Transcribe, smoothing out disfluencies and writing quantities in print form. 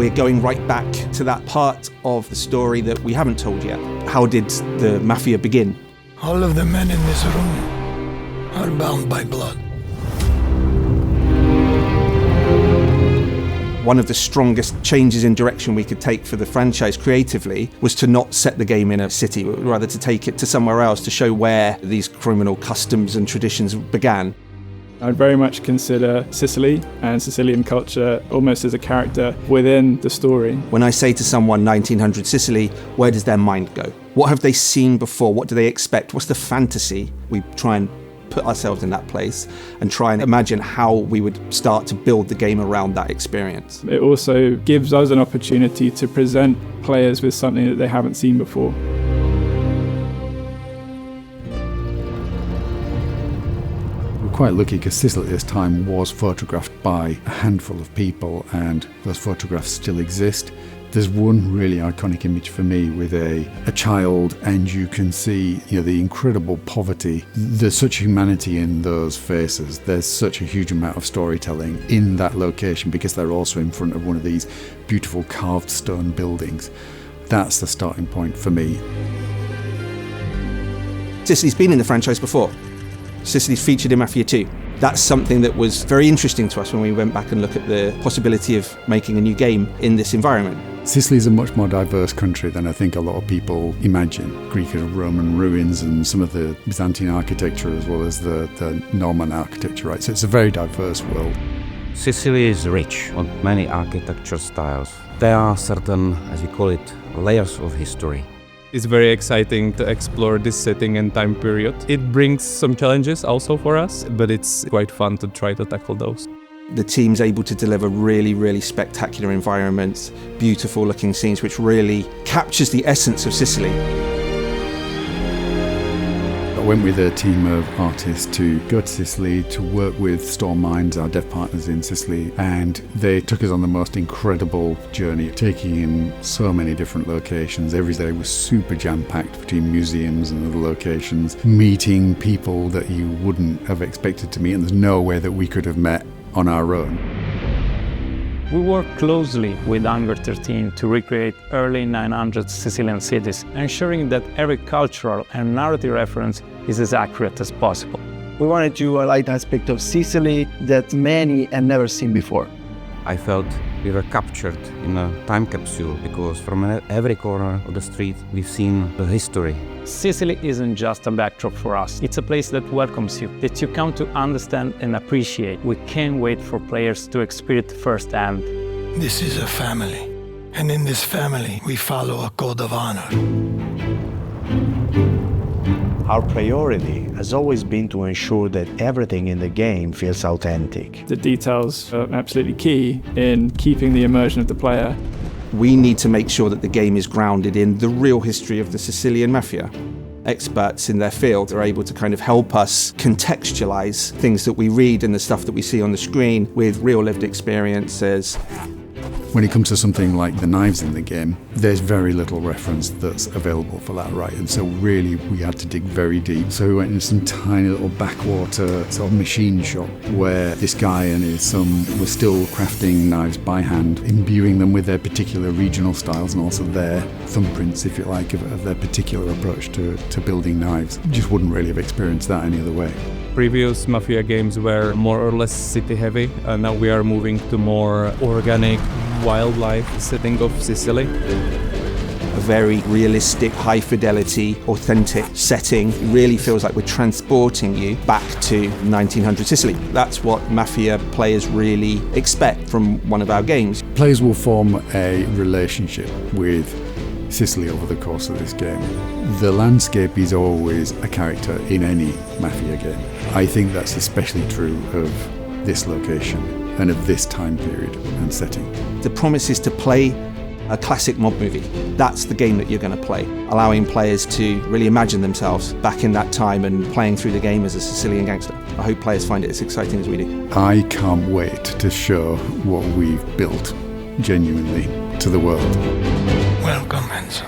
We're going right back to that part of the story that we haven't told yet. How did the Mafia begin? All of the men in this room are bound by blood. One of the strongest changes in direction we could take for the franchise creatively was to not set the game in a city, but rather to take it to somewhere else to show where these criminal customs and traditions began. I'd very much consider Sicily and Sicilian culture almost as a character within the story. When I say to someone 1900 Sicily, where does their mind go? What have they seen before? What do they expect? What's the fantasy? We try and put ourselves in that place and try and imagine how we would start to build the game around that experience. It also gives us an opportunity to present players with something that they haven't seen before. We're quite lucky because Sicily at this time was photographed by a handful of people, and those photographs still exist. There's one really iconic image for me with a child, and you can see, the incredible poverty. There's such humanity in those faces. There's such a huge amount of storytelling in that location because they're also in front of one of these beautiful carved stone buildings. That's the starting point for me. Sicily's been in the franchise before. Sicily's featured in Mafia 2. That's something that was very interesting to us when we went back and looked at the possibility of making a new game in this environment. Sicily is a much more diverse country than I think a lot of people imagine. Greek and Roman ruins and some of the Byzantine architecture as well as the Norman architecture, right? So it's a very diverse world. Sicily is rich on many architecture styles. There are certain, as we call it, layers of history. It's very exciting to explore this setting and time period. It brings some challenges also for us, but it's quite fun to try to tackle those. The team's able to deliver really, really spectacular environments, beautiful looking scenes, which really captures the essence of Sicily. I went with a team of artists to go to Sicily to work with Storm Minds, our dev partners in Sicily, and they took us on the most incredible journey, taking in so many different locations. Every day was super jam-packed between museums and other locations, meeting people that you wouldn't have expected to meet, and there's no way that we could have met on our own. We work closely with Hangar 13 to recreate early 900 Sicilian cities, ensuring that every cultural and narrative reference is as accurate as possible. We wanted to highlight aspects of Sicily that many had never seen before. I felt we were captured in a time capsule because from every corner of the street we've seen the history. Sicily isn't just a backdrop for us, it's a place that welcomes you, that you come to understand and appreciate. We can't wait for players to experience it firsthand. This is a family, and in this family we follow a code of honor. Our priority has always been to ensure that everything in the game feels authentic. The details are absolutely key in keeping the immersion of the player. We need to make sure that the game is grounded in the real history of the Sicilian Mafia. Experts in their field are able to kind of help us contextualize things that we read and the stuff that we see on the screen with real lived experiences. When it comes to something like the knives in the game, there's very little reference that's available for that, right? And so really we had to dig very deep. So we went into some tiny little backwater sort of machine shop where this guy and his son were still crafting knives by hand, imbuing them with their particular regional styles and also their thumbprints, if you like, of their particular approach to building knives. You just wouldn't really have experienced that any other way. Previous Mafia games were more or less city heavy, and now we are moving to more organic wildlife setting of Sicily. A very realistic, high fidelity, authentic setting. It really feels like we're transporting you back to 1900 Sicily. That's what Mafia players really expect from one of our games. Players will form a relationship with Sicily over the course of this game. The landscape is always a character in any Mafia game. I think that's especially true of this location and of this time period and setting. The promise is to play a classic mob movie. That's the game that you're going to play, allowing players to really imagine themselves back in that time and playing through the game as a Sicilian gangster. I hope players find it as exciting as we do. I can't wait to show what we've built genuinely to the world. Welcome, Hanson.